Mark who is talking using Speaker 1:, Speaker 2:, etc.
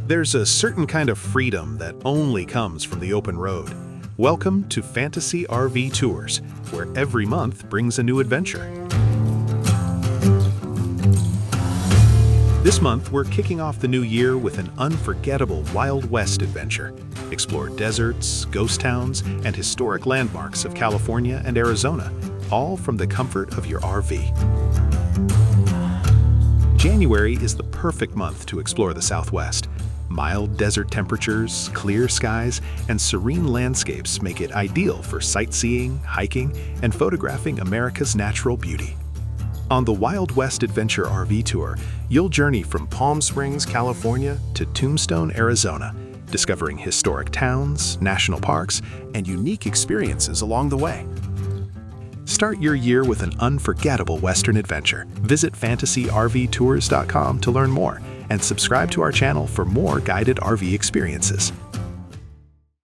Speaker 1: There's a certain kind of freedom that only comes from the open road. Welcome to Fantasy RV Tours, where every month brings a new adventure. This month, we're kicking off the new year with an unforgettable Wild West adventure. Explore deserts, ghost towns, and historic landmarks of California and Arizona, all from the comfort of your RV. January is the perfect month to explore the Southwest. Mild desert temperatures, clear skies, and serene landscapes make it ideal for sightseeing, hiking, and photographing America's natural beauty. On the Wild West Adventure RV Tour, you'll journey from Palm Springs, California to Tombstone, Arizona, discovering historic towns, national parks, and unique experiences along the way. Start your year with an unforgettable Western adventure. Visit fantasyrvtours.com to learn more and subscribe to our channel for more guided RV experiences.